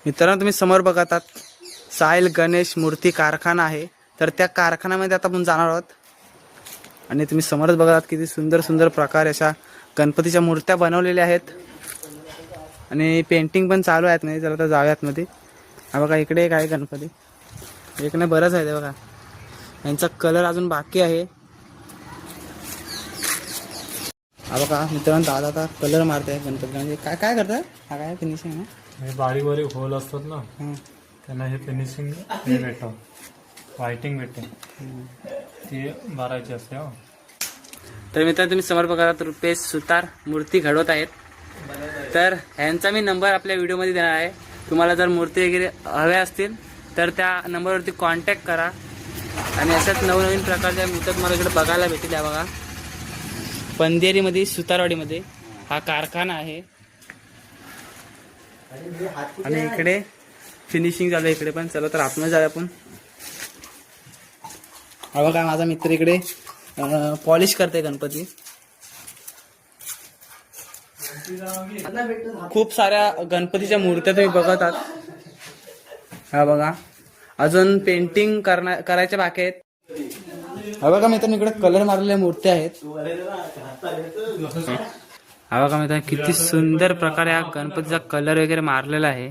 मित्रांनो तुम्ही समोर बघतात साहिल गणेश मूर्ती कारखाना आहे. तर त्या कारखान्यामध्ये आता आपण जाणार आहोत. आणि तुम्ही समोरच बघतात किती सुंदर सुंदर प्रकारे अशा गणपतीच्या मूर्त्या बनवलेल्या आहेत. आणि पेंटिंग पण चालू आहेत. म्हणजे चला तर जाऊयात मध्ये. हा बघा इकडे एक आहे गणपती. एक नाही बरंच आहे ते बघा. यांचा कलर अजून बाकी आहे. हा बघा मित्रांनो दादा आता कलर मारत आहे गणपती. म्हणजे काय काय करतात हा काय फिनिशिंग आहे. हे बारीक बारीक होल असतात ना त्यांना हे फिनिशिंग हे भेटतं व्हायटिंग भेटते ती भरायची असते. तर मित्रांनो तुम्ही समोर बघा रुपेश सुतार मूर्ती घडवत आहेत. तर ह्यांचा मी नंबर आपल्या व्हिडिओमध्ये देणार आहे. तुम्हाला जर मूर्ती वगैरे हव्या असतील तर त्या नंबरवरती कॉन्टॅक्ट करा. आणि अशाच नवनवीन प्रकारच्या मूर्त्या तुम्हाला इकडे बघायला भेटेल. या बघा पंधेरीमध्ये सुतारवाडीमध्ये हा कारखाना आहे. आणि इकडे फिनिशिंग झालं इकडे पण. चला तर आपण जाऊया आपण. हा बघा माझा मित्र इकडे पॉलिश करते गणपती. खूप साऱ्या गणपतीच्या मूर्त्या तुम्ही बघत आहात. हा बघा अजून पेंटिंग करायच्या बाकी आहेत. हा बघा मित्रांनो इकडे कलर मारलेल्या मूर्त्या आहेत. हा बघा मित्रांनो किती सुंदर प्रकारे हा गणपतीचा कलर वगैरे मारलेला आहे.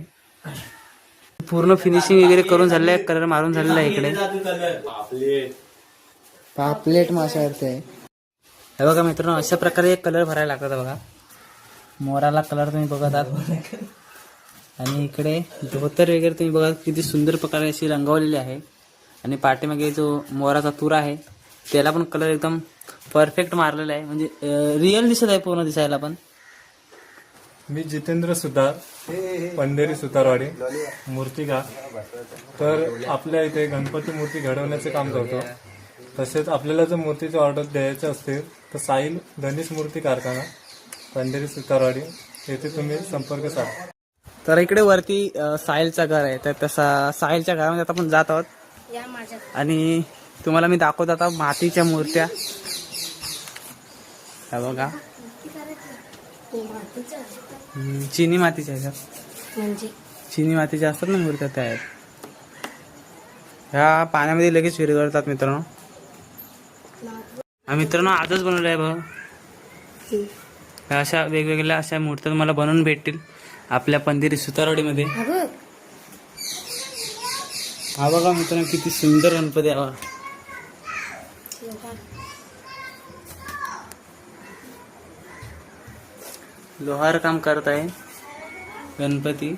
पूर्ण फिनिशिंग वगैरे करून झालेलं आहे. कलर मारून झालेला आहे. इकडे पापलेट माशावरती आहे. हे बघा मित्रांनो अशा प्रकारे कलर भरायला लागतात बघा. मोराला कलर तुम्ही बघत आहात. आणि इकडे धोतर वगैरे तुम्ही बघा किती सुंदर प्रकारे अशी रंगवलेली आहे. आणि पाठीमागे जो मोराचा तुरा आहे त्याला पण कलर एकदम परफेक्ट मारलेला आहे. म्हणजे रिअल दिसत आहे पूर्ण दिसायला पण. मी जितेंद्र सुतार पंढेरी सुतारवाडी मूर्तिकार. तर आपल्या इथे गणपती मूर्ती घडवण्याचे काम करतो. तसेच आपल्याला जर मूर्तीची ऑर्डर द्यायची असतील तर साहिल गणेश मूर्ती कारखाना पंढेरी सुतारवाडी येथे तुम्ही संपर्क साधा. तर इकडे वरती साहिलचं घर आहे. तर तसा साहिलच्या घरामध्ये आता आपण जात आहोत. आणि तुम्हाला मी दाखवत आता मातीच्या मूर्त्या. हा बघा चिनी मातीच्या आहेत. चिनी मातीच्या असतात ना मूर्त्या त्या आहेत. ह्या पाण्यामध्ये लगेच विरघळतात मित्रांनो. हा मित्रांनो आजच बनवलं आहे बघा. अशा वेगवेगळ्या अशा मूर्त्या तुम्हाला बनवून भेटतील आपल्या पंधेरी सुतारवाडीमध्ये. हा बघा मित्रांनो किती सुंदर गणपती आहे. लोहार काम करत आहे गणपती.